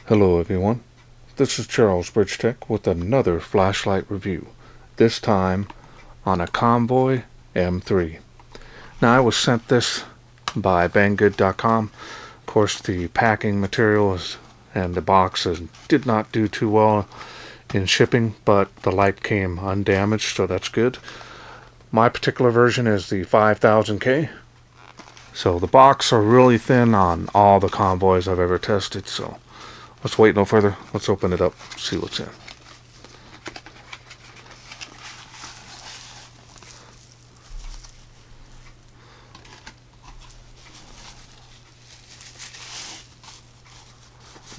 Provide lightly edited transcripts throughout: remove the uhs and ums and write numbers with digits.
Hello everyone, this is Charles BridgTec with another flashlight review, this time on a Convoy M3. Now I was sent this by Banggood.com. Of course the packing materials and the boxes did not do too well in shipping, but the light came undamaged, so that's good. My particular version is the 5000K. So the box are really thin on all the Convoys I've ever tested, so let's wait no further. Let's open it up, see what's in.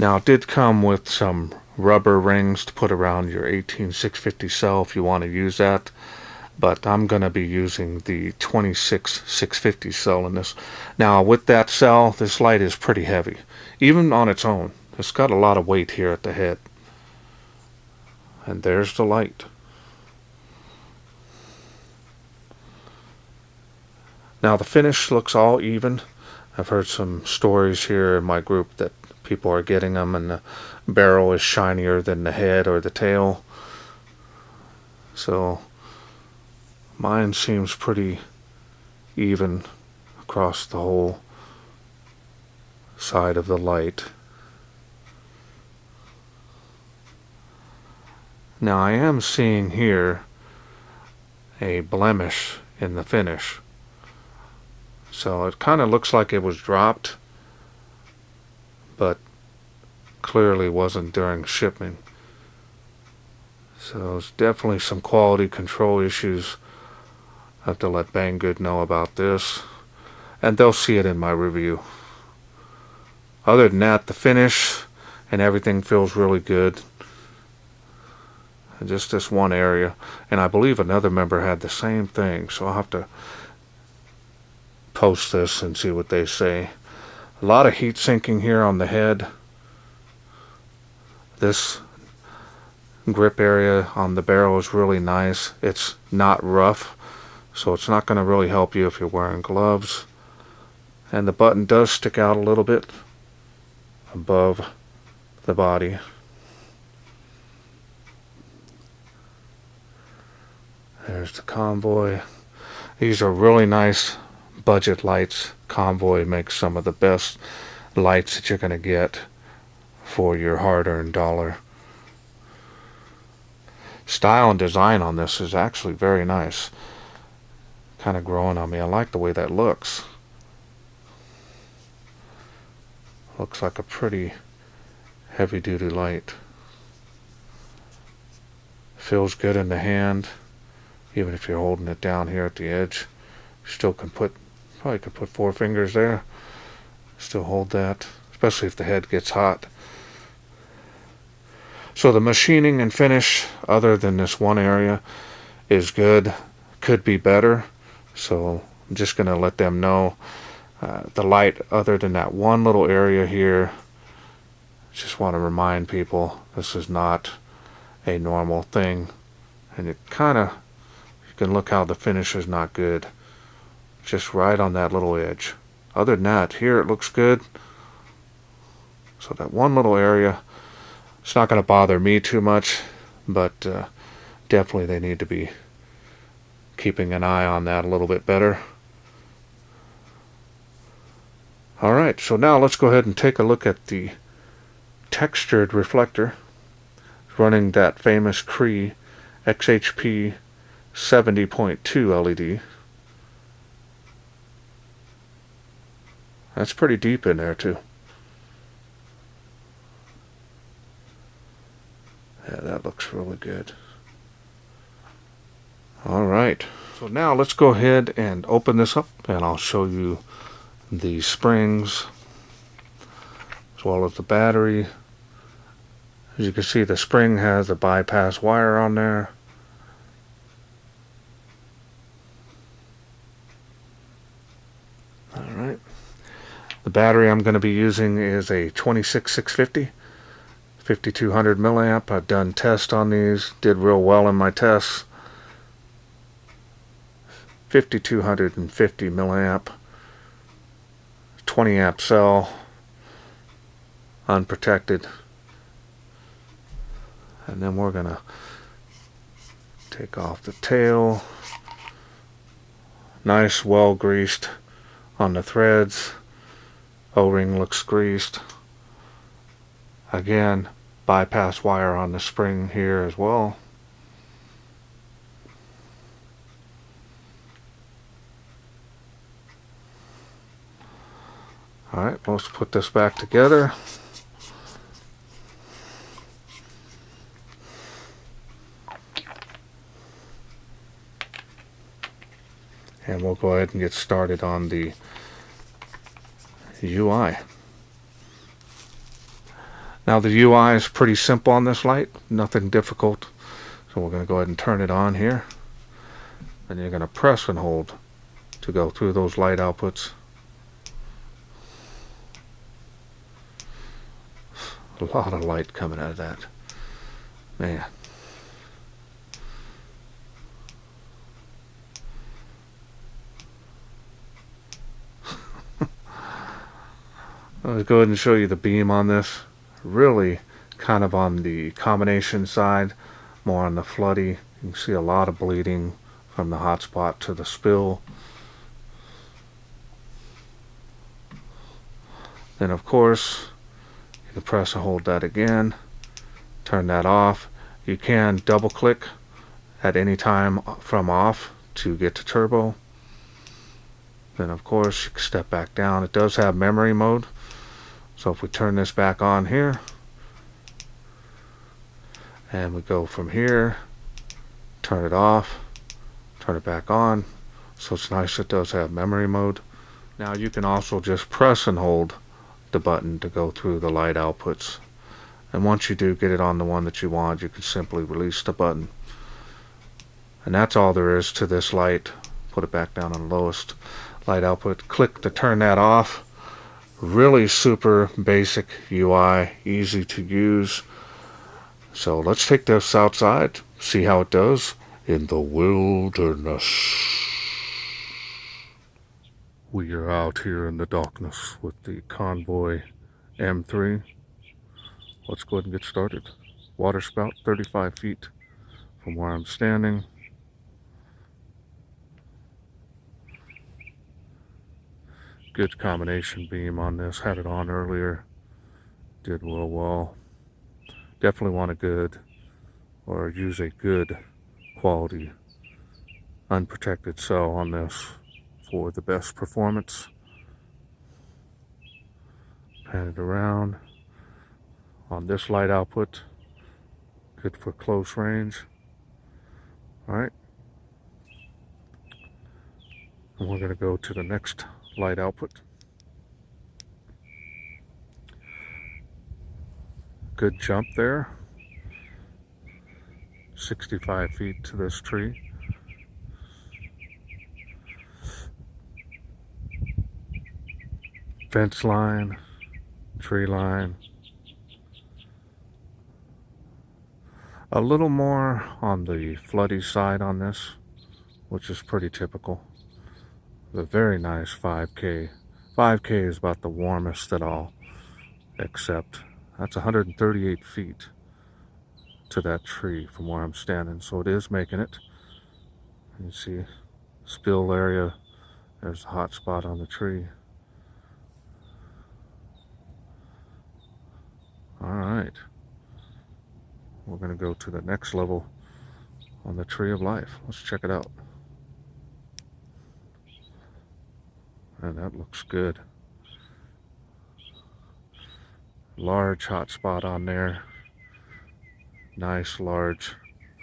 Now it did come with some rubber rings to put around your 18650 cell if you want to use that, but I'm going to be using the 26650 cell in this. Now with that cell, this light is pretty heavy, even on its own. It's got a lot of weight here at the head. And there's the light. Now the finish looks all even. I've heard some stories here in my group that people are getting them and the barrel is shinier than the head or the tail. So mine seems pretty even across the whole side of the light. Now I am seeing here a blemish in the finish. So it kind of looks like it was dropped, but clearly wasn't during shipping. So there's definitely some quality control issues. I have to let Banggood know about this, and they'll see it in my review. Other than that, the finish and everything feels really good. And just this one area, and I believe another member had the same thing, so I'll have to post this and see what they say. A lot of heat sinking here on the head. This grip area on the barrel is really nice. It's not rough, so it's not going to really help you if you're wearing gloves. And the button does stick out a little bit above the body. There's the Convoy. These are really nice budget lights. Convoy makes some of the best lights that you're going to get for your hard-earned dollar. Style and design on this is actually very nice. Kind of growing on me. I like the way that looks. Looks like a pretty heavy-duty light. Feels good in the hand. Even if you're holding it down here at the edge, you still can probably could put 4 fingers there. Still hold that, especially if the head gets hot. So the machining and finish, other than this one area, is good. Could be better. So I'm just going to let them know. The light, other than that one little area here, just want to remind people this is not a normal thing. And it kind of, you can look how the finish is not good. Just right on that little edge. Other than that, here it looks good. So that one little area, it's not going to bother me too much, but definitely they need to be keeping an eye on that a little bit better. Alright, so now let's go ahead and take a look at the textured reflector running that famous Cree XHP 70.2 LED. That's pretty deep in there too. Yeah, that looks really good. Alright, so now let's go ahead and open this up and I'll show you the springs as well as the battery. As you can see, the spring has a bypass wire on there. Alright. The battery I'm going to be using is a 26650, 5200 milliamp. I've done tests on these, did real well in my tests. 5250 milliamp, 20 amp cell, unprotected. And then we're gonna take off the tail. Nice, well greased on the threads. O-ring looks greased. Again, bypass wire on the spring here as well. Alright, let's put this back together. And we'll go ahead and get started on the UI. Now the UI is pretty simple on this light, nothing difficult. So we're going to go ahead and turn it on here. And you're going to press and hold to go through those light outputs. A lot of light coming out of that. Man. I'll go ahead and show you the beam on this. Really kind of on the combination side, more on the floody. You can see a lot of bleeding from the hot spot to the spill. Then of course, you can press and hold that again. Turn that off. You can double click at any time from off to get to turbo. Then of course you can step back down. It does have memory mode. So if we turn this back on here, and we go from here, turn it off, turn it back on. So it's nice, it does have memory mode. Now you can also just press and hold the button to go through the light outputs. And once you do get it on the one that you want, you can simply release the button. And that's all there is to this light. Put it back down on the lowest light output. Click to turn that off. Really super basic UI, easy to use. So let's take this outside, see how it does in the wilderness. We are out here in the darkness with the Convoy M3. Let's go ahead and get started. Water spout 35 feet from where I'm standing. Good combination beam on this. Had it on earlier. Did real well. Definitely want a good, or use a good quality unprotected cell on this for the best performance. Pan it around on this light output. Good for close range. Alright. And we're going to go to the next light output. Good jump there. 65 feet to this tree. Fence line, tree line. A little more on the floody side on this, which is pretty typical. A very nice 5K. 5K is about the warmest at all, except that's 138 feet to that tree from where I'm standing, so it is making it. You see spill area, there's a hot spot on the tree. Alright, we're going to go to the next level on the Tree of Life. Let's check it out. And that looks good. Large hot spot on there. Nice large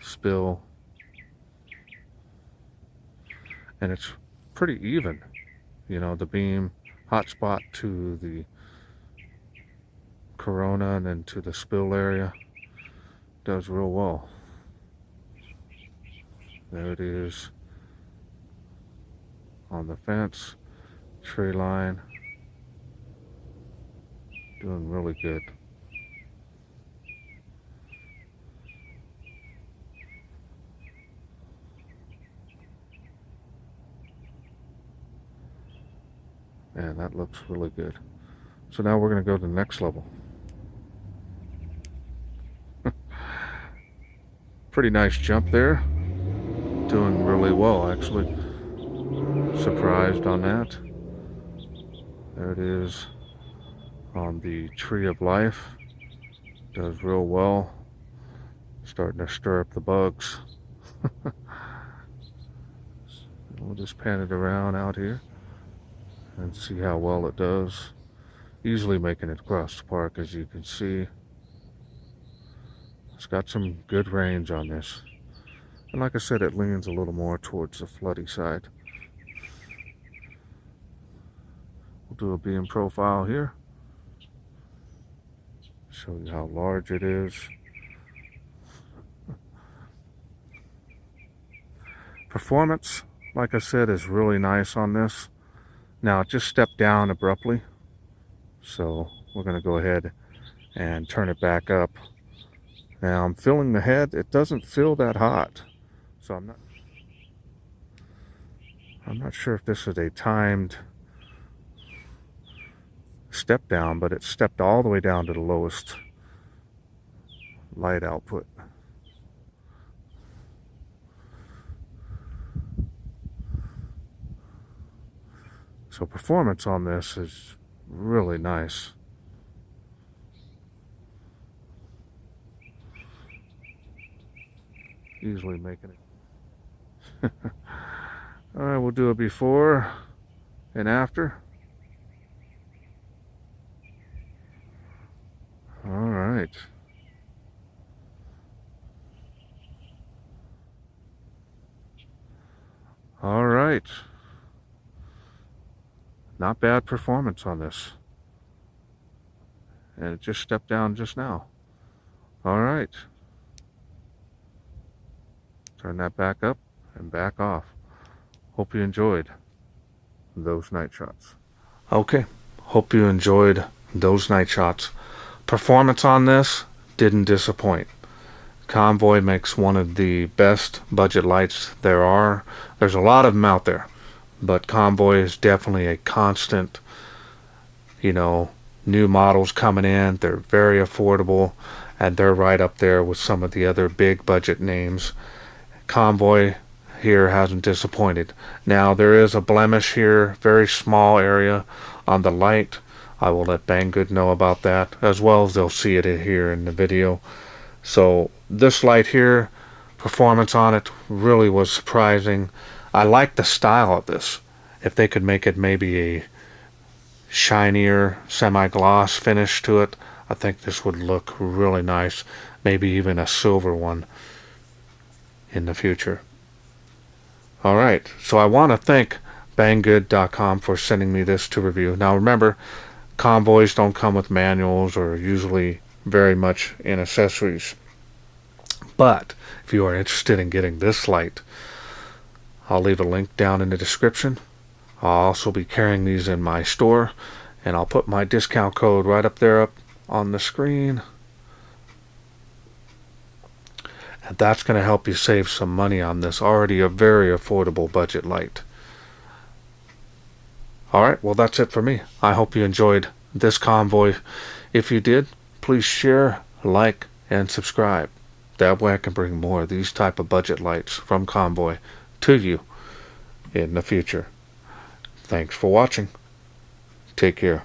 spill. And it's pretty even. You know, the beam, hot spot to the corona and then to the spill area. Does real well. There it is on the fence, tree line. Doing really good. And that looks really good. So now we're going to go to the next level. Pretty nice jump there. Doing really well, actually. Surprised on that. There it is on the Tree of Life. Does real well. Starting to stir up the bugs. We'll just pan it around out here and see how well it does. Easily making it across the park, as you can see. It's got some good range on this. And like I said, it leans a little more towards the floody side. We'll do a beam profile here. Show you how large it is. Performance, like I said, is really nice on this. Now it just stepped down abruptly, so we're going to go ahead and turn it back up. Now I'm feeling the head. It doesn't feel that hot, so I'm not sure if this is a timed step down, but it stepped all the way down to the lowest light output. So performance on this is really nice. Easily making it. All right, we'll do a before and after. All right. All right. Not bad performance on this. And it just stepped down just now. All right. Turn that back up and back off. Hope you enjoyed those night shots. Okay. Hope you enjoyed those night shots. Performance on this didn't disappoint. Convoy makes one of the best budget lights there are. There's a lot of them out there, but Convoy is definitely a constant. New models coming in. They're very affordable, and they're right up there with some of the other big budget names. Convoy here hasn't disappointed. Now there is a blemish here, very small area on the light. I will let Banggood know about that, as well as they'll see it here in the video. So this light here, performance on it really was surprising. I like the style of this. If they could make it maybe a shinier semi-gloss finish to it, I think this would look really nice. Maybe even a silver one in the future. Alright, so I want to thank Banggood.com for sending me this to review. Now remember, Convoys don't come with manuals or usually very much in accessories. But if you are interested in getting this light, I'll leave a link down in the description. I'll also be carrying these in my store, and I'll put my discount code right up there up on the screen. And that's going to help you save some money on this already a very affordable budget light. Alright, well that's it for me. I hope you enjoyed this Convoy. If you did, please share, like, and subscribe. That way I can bring more of these type of budget lights from Convoy to you in the future. Thanks for watching. Take care.